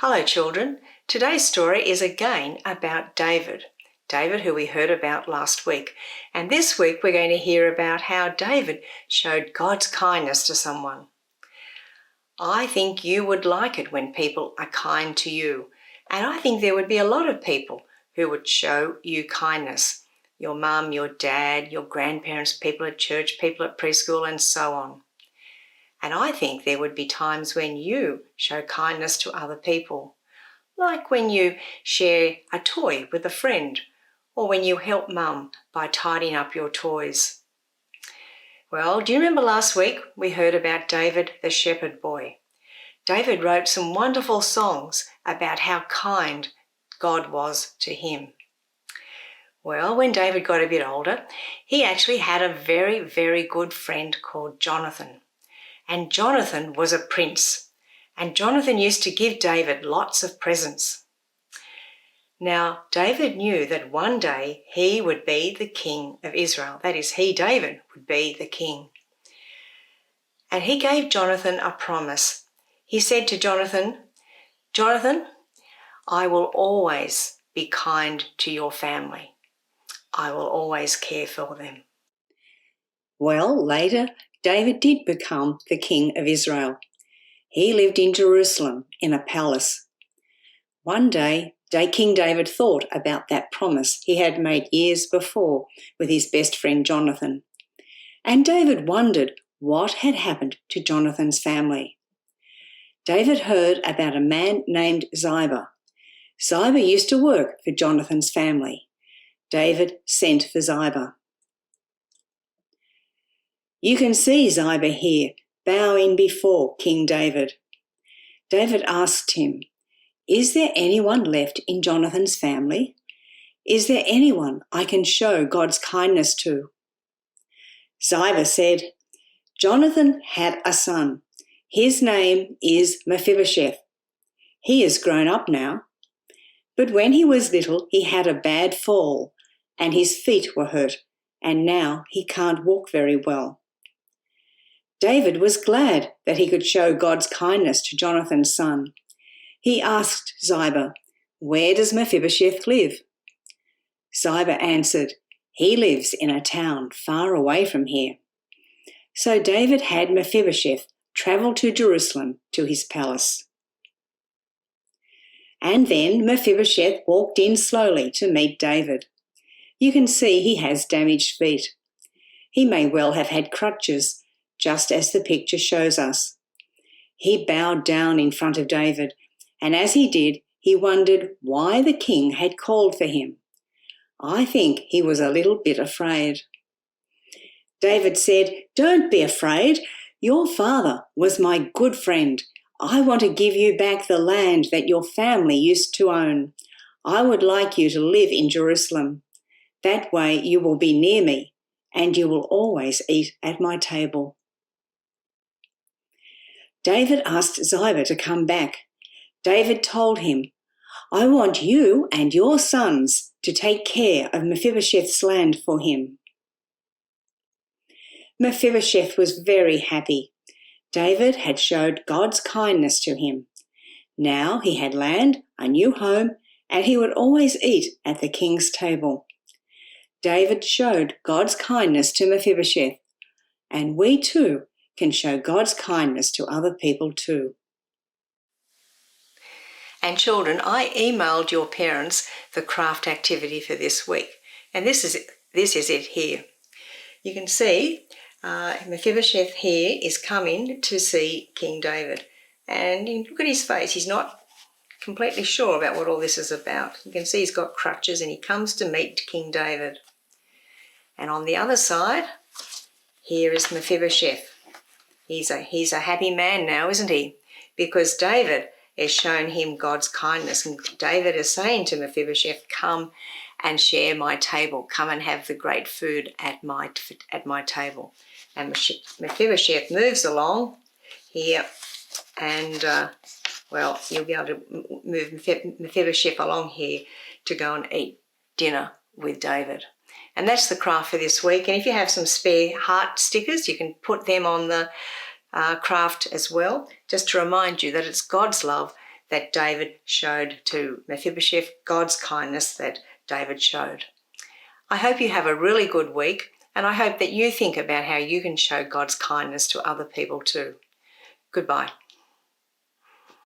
Hello children, today's story is again about David. David, who we heard about last week. And this week we're going to hear about how David showed God's kindness to someone. I think you would like it when people are kind to you. And I think there would be a lot of people who would show you kindness. Your mum, your dad, your grandparents, people at church, people at preschool, and so on. And I think there would be times when you show kindness to other people, like when you share a toy with a friend, or when you help mum by tidying up your toys. Well, do you remember last week we heard about David the shepherd boy? David wrote some wonderful songs about how kind God was to him. Well, when David got a bit older, he actually had a very, very good friend called Jonathan. And Jonathan was a prince, and Jonathan used to give David lots of presents. Now, David knew that one day he would be the king of Israel. That is, he, David, would be the king. And he gave Jonathan a promise. He said to Jonathan, "Jonathan, I will always be kind to your family. I will always care for them." Well, later, David did become the king of Israel. He lived in Jerusalem in a palace. One day, King David thought about that promise he had made years before with his best friend Jonathan. And David wondered what had happened to Jonathan's family. David heard about a man named Ziba. Ziba used to work for Jonathan's family. David sent for Ziba. "You can see Ziba here, bowing before King David." David asked him, "Is there anyone left in Jonathan's family? Is there anyone I can show God's kindness to?" Ziba said, "Jonathan had a son. His name is Mephibosheth. He is grown up now. But when he was little, he had a bad fall, and his feet were hurt, and now he can't walk very well." David was glad that he could show God's kindness to Jonathan's son. He asked Ziba, "Where does Mephibosheth live?" Ziba answered, "He lives in a town far away from here." So David had Mephibosheth travel to Jerusalem to his palace. And then Mephibosheth walked in slowly to meet David. You can see he has damaged feet. He may well have had crutches, just as the picture shows us. He bowed down in front of David, and as he did, he wondered why the king had called for him. I think he was a little bit afraid. David said, "Don't be afraid. Your father was my good friend. I want to give you back the land that your family used to own. I would like you to live in Jerusalem. That way you will be near me, and you will always eat at my table." David asked Ziba to come back. David told him, "I want you and your sons to take care of Mephibosheth's land for him." Mephibosheth was very happy. David had showed God's kindness to him. Now he had land, a new home, and he would always eat at the king's table. David showed God's kindness to Mephibosheth, and we too can show God's kindness to other people too. And children, I emailed your parents the craft activity for this week, and this is it here. You can see Mephibosheth here is coming to see King David, and look at his face. He's not completely sure about what all this is about. You can see he's got crutches, and he comes to meet King David. And on the other side, here is Mephibosheth. He's a happy man now, isn't he? Because David has shown him God's kindness. And David is saying to Mephibosheth, "Come and share my table. Come and have the great food at my table." And Mephibosheth moves along here, and you'll be able to move Mephibosheth along here to go and eat dinner with David. And that's the craft for this week. And if you have some spare heart stickers, you can put them on the craft as well, just to remind you that it's God's love that David showed to Mephibosheth, God's kindness that David showed. I hope you have a really good week, and I hope that you think about how you can show God's kindness to other people too. Goodbye.